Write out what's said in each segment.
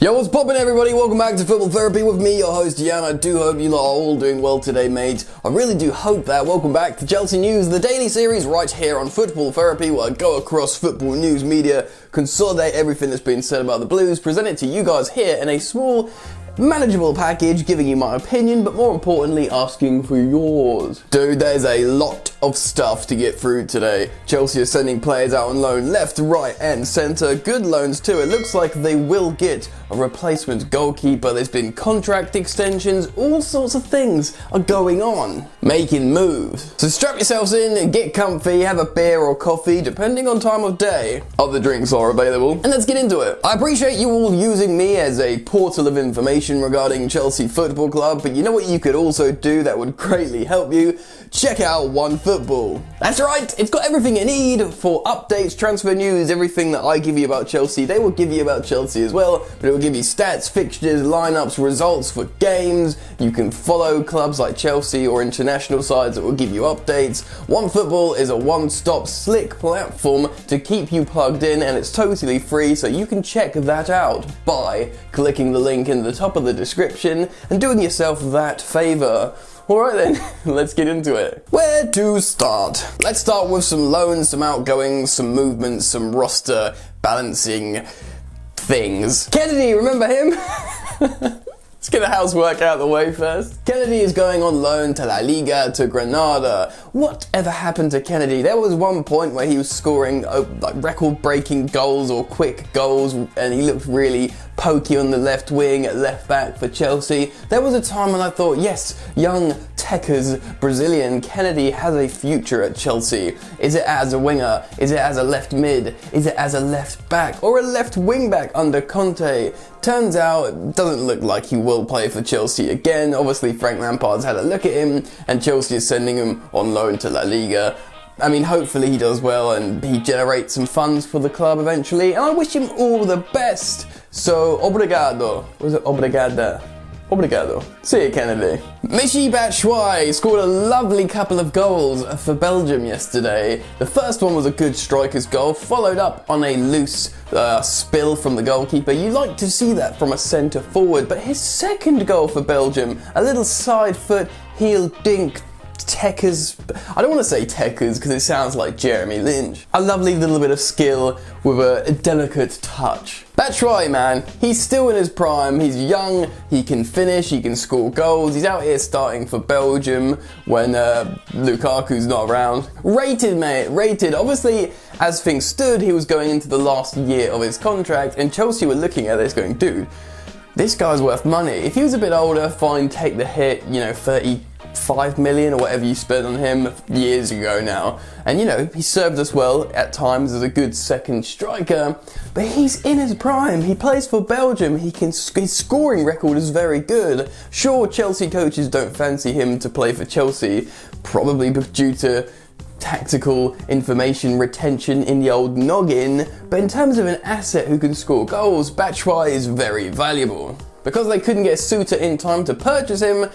Yo, what's poppin' everybody? Welcome back to Football Therapy with me, your host Yannick. I do hope you lot are all doing well today, mate. I really do hope that. Welcome back to Chelsea News, the daily series right here on Football Therapy, where I go across football news media, consolidate everything that's been said about the Blues, present it to you guys here in a small, manageable package, giving you my opinion, but more importantly, asking for yours. Dude, there's a lot of stuff to get through today. Chelsea are sending players out on loan left, right and centre. Good loans too. It looks like they will get a replacement goalkeeper. There's been contract extensions. All sorts of things are going on. Making moves. So strap yourselves in, get comfy, have a beer or coffee, depending on time of day. Other drinks are available. And let's get into it. I appreciate you all using me as a portal of information regarding Chelsea Football Club, but you know what you could also do that would greatly help you? Check out OneFootball. That's right, it's got everything you need for updates, transfer news, everything that I give you about Chelsea. They will give you about Chelsea as well, but it will give you stats, fixtures, lineups, results for games. You can follow clubs like Chelsea or international sides that will give you updates. OneFootball is a one-stop slick platform to keep you plugged in, and it's totally free, so you can check that out by clicking the link in the top of the description and doing yourself that favour. Alright then, let's get into it. Where to start? Let's start with some loans, some outgoings, some movements, some roster balancing things. Kennedy, remember him? Let's get the housework out of the way first. Kennedy is going on loan to La Liga, to Granada. Whatever happened to Kennedy? There was one point where he was scoring record-breaking goals or quick goals, and he looked really pokey on the left wing at left back for Chelsea. There was a time when I thought, yes, young Tekker's Brazilian Kennedy has a future at Chelsea. Is it as a winger? Is it as a left mid? Is it as a left back? Or a left wing back under Conte? Turns out, it doesn't look like he will play for Chelsea again. Obviously, Frank Lampard's had a look at him, and Chelsea is sending him on loan to La Liga. I mean, hopefully he does well and he generates some funds for the club eventually, and I wish him all the best. So, obrigado. Was it obrigada? Obrigado. See you, Kennedy. Michy Batshuayi scored a lovely couple of goals for Belgium yesterday. The first one was a good striker's goal, followed up on a loose spill from the goalkeeper. You like to see that from a centre forward, but his second goal for Belgium, a little side foot, heel dink, Tekker's, I don't want to say Tekker's because it sounds like Jeremy Lynch. A lovely little bit of skill with a delicate touch. Batshuayi, man, he's still in his prime, he's young, he can finish, he can score goals, he's out here starting for Belgium when Lukaku's not around. Rated, mate, rated. Obviously, as things stood, he was going into the last year of his contract, and Chelsea were looking at this going, dude, this guy's worth money. If he was a bit older, fine, take the hit, 35 million or whatever you spent on him years ago now. And he served us well at times as a good second striker, but he's in his prime. He plays for Belgium. His scoring record is very good. Sure, Chelsea coaches don't fancy him to play for Chelsea, probably due to tactical information retention in the old noggin, but in terms of an asset who can score goals, Batshuayi is very valuable. Because they couldn't get Suter in time to purchase him,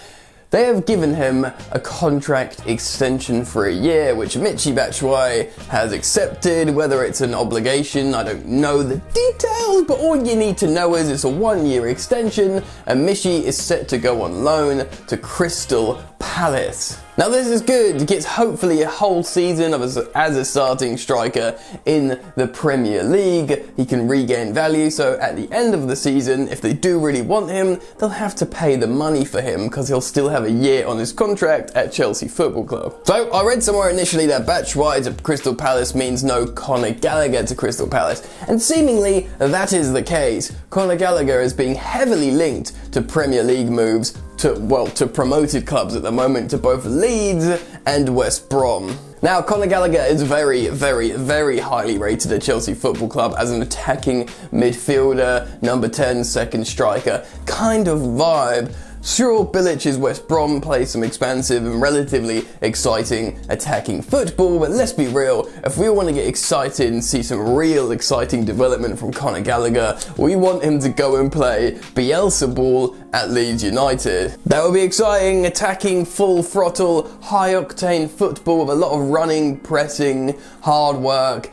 they have given him a contract extension for a year, which Michy Batshuayi has accepted. Whether it's an obligation, I don't know the details, but all you need to know is it's a 1-year extension, and Michy is set to go on loan to Crystal Palace. Now this is good, he gets hopefully a whole season as a starting striker in the Premier League. He can regain value, so at the end of the season, if they do really want him, they'll have to pay the money for him because he'll still have a year on his contract at Chelsea Football Club. So I read somewhere initially that Batshuayi to Crystal Palace means no Conor Gallagher to Crystal Palace, and seemingly that is the case. Conor Gallagher is being heavily linked to Premier League moves to promoted clubs at the moment, to both Leeds and West Brom. Now, Conor Gallagher is very, very, very highly rated at Chelsea Football Club as an attacking midfielder, number 10, second striker kind of vibe. Sure, Bilic's West Brom plays some expansive and relatively exciting attacking football, but let's be real, if we want to get excited and see some real exciting development from Conor Gallagher, we want him to go and play Bielsa ball at Leeds United. That would be exciting, attacking, full throttle, high octane football with a lot of running, pressing, hard work,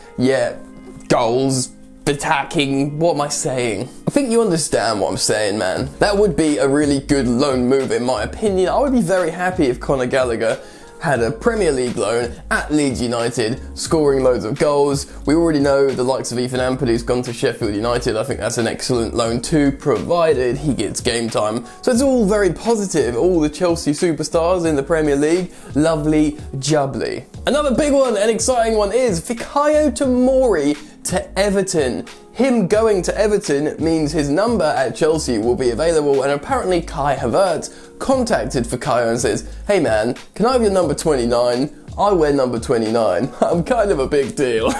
goals, attacking, what am I saying? I think you understand what I'm saying, man. That would be a really good loan move in my opinion. I would be very happy if Conor Gallagher had a Premier League loan at Leeds United, scoring loads of goals. We already know the likes of Ethan Ampadu, who's gone to Sheffield United. I think that's an excellent loan too, provided he gets game time. So it's all very positive. All the Chelsea superstars in the Premier League, lovely jubbly. Another big one, an exciting one, is Fikayo Tomori to Everton. Him going to Everton means his number at Chelsea will be available, and apparently Kai Havertz contacted Fikayo and says, "Hey man, can I have your number 29? I wear number 29. I'm kind of a big deal."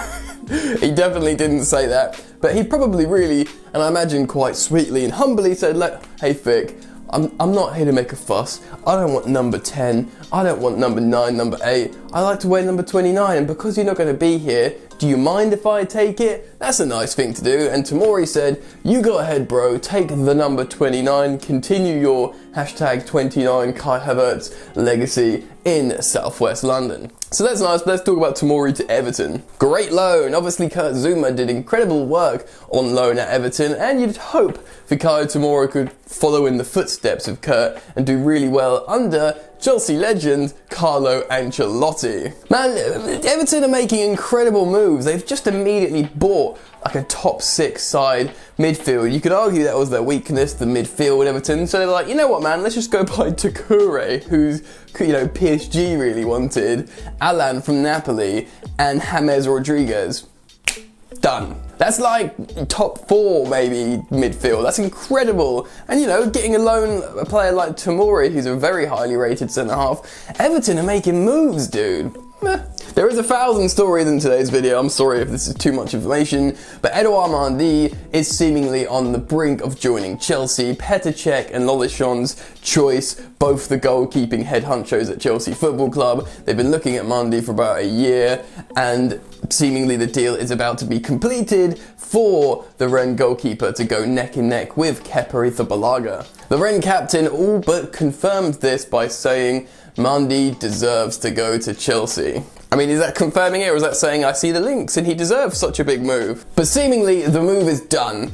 He definitely didn't say that, but he probably really, and I imagine quite sweetly and humbly said, "Hey Fick, I'm not here to make a fuss. I don't want number 10. I don't want number 9, number 8. I like to wear number 29, and because you're not going to be here, do you mind if I take it? That's a nice thing to do." And Tomori said, "You go ahead, bro. Take the number 29. Continue your hashtag 29 Kai Havertz legacy in southwest London." So that's nice. Let's talk about Tomori to Everton. Great loan. Obviously, Kurt Zouma did incredible work on loan at Everton, and you'd hope Fikayo Tomori could follow in the footsteps of Kurt and do really well under Chelsea legend Carlo Ancelotti. Man, Everton are making incredible moves. They've just immediately bought like a top 6 side midfield. You could argue that was their weakness, the midfield, Everton. So they're like, you know what, man, let's just go buy Takure, who's, PSG really wanted, Alan from Napoli, and James Rodriguez. Done. That's like top 4 maybe midfield. That's incredible. And getting a player like Tomori, who's a very highly rated centre-half, Everton are making moves, dude. There is 1,000 stories in today's video. I'm sorry if this is too much information, but Edouard Mendy is seemingly on the brink of joining Chelsea. Petr Cech and Lolishon's choice, both the goalkeeping head honchos at Chelsea Football Club. They've been looking at Mendy for about a year, and seemingly the deal is about to be completed for the Rennes goalkeeper to go neck and neck with Kepa Arrizabalaga. The Rennes captain all but confirmed this by saying Mendy deserves to go to Chelsea. I mean, is that confirming it, or is that saying I see the links and he deserves such a big move? But seemingly the move is done.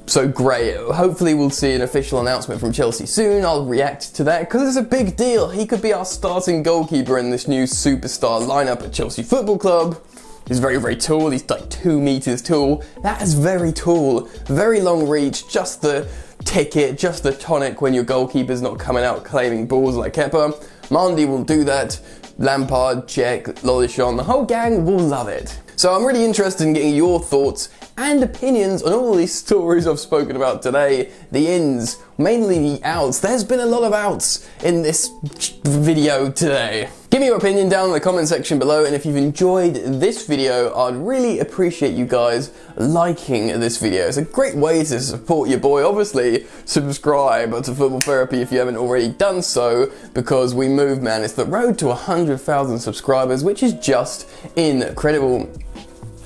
So great. Hopefully we'll see an official announcement from Chelsea soon. I'll react to that because it's a big deal. He could be our starting goalkeeper in this new superstar lineup at Chelsea Football Club. He's very, very tall. He's like 2 meters tall. That is very tall. Very long reach. Just the ticket, just the tonic when your goalkeeper's not coming out claiming balls like Kepa. Mendy will do that. Lampard, Cech, Lolishon, the whole gang will love it. So I'm really interested in getting your thoughts and opinions on all these stories I've spoken about today. The ins, mainly the outs. There's been a lot of outs in this video today. Give me your opinion down in the comment section below, and if you've enjoyed this video, I'd really appreciate you guys liking this video. It's a great way to support your boy. Obviously, subscribe to Football Therapy if you haven't already done so, because we move, man. It's the road to 100,000 subscribers, which is just incredible.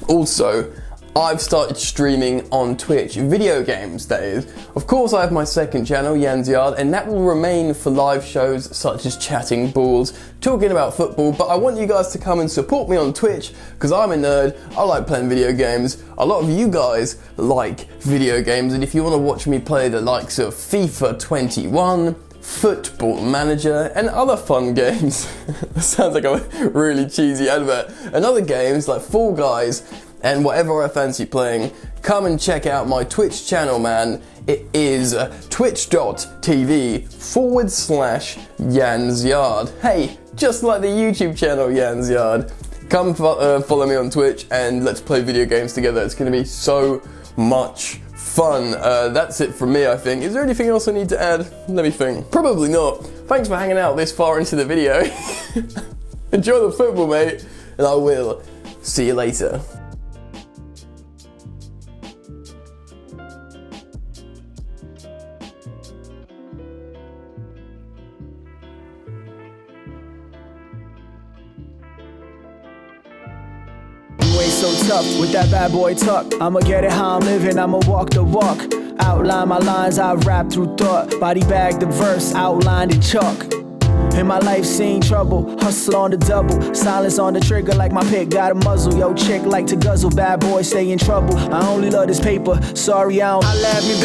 Also, I've started streaming on Twitch, video games that is. Of course I have my second channel, Yan's Yard, and that will remain for live shows such as chatting balls, talking about football, but I want you guys to come and support me on Twitch because I'm a nerd, I like playing video games, a lot of you guys like video games, and if you want to watch me play the likes of FIFA 21, Football Manager, and other fun games, that sounds like a really cheesy advert, and other games like Fall Guys, and whatever I fancy playing, come and check out my Twitch channel, man. It is twitch.tv/Yan's Yard. Hey, just like the YouTube channel Yan's Yard. Come follow me on Twitch and let's play video games together. It's going to be so much fun. That's it from me, I think. Is there anything else I need to add? Let me think. Probably not. Thanks for hanging out this far into the video. Enjoy the football, mate, and I will see you later. So tough with that bad boy tuck. I'ma get it how I'm living, I'ma walk the walk. Outline my lines, I rap through thought. Body bag the verse, outlined in chalk. In my life seen trouble, hustle on the double, silence on the trigger like my pick got a muzzle. Yo, chick like to guzzle, bad boy stay in trouble. I only love this paper, sorry I don't. I laugh me, baby,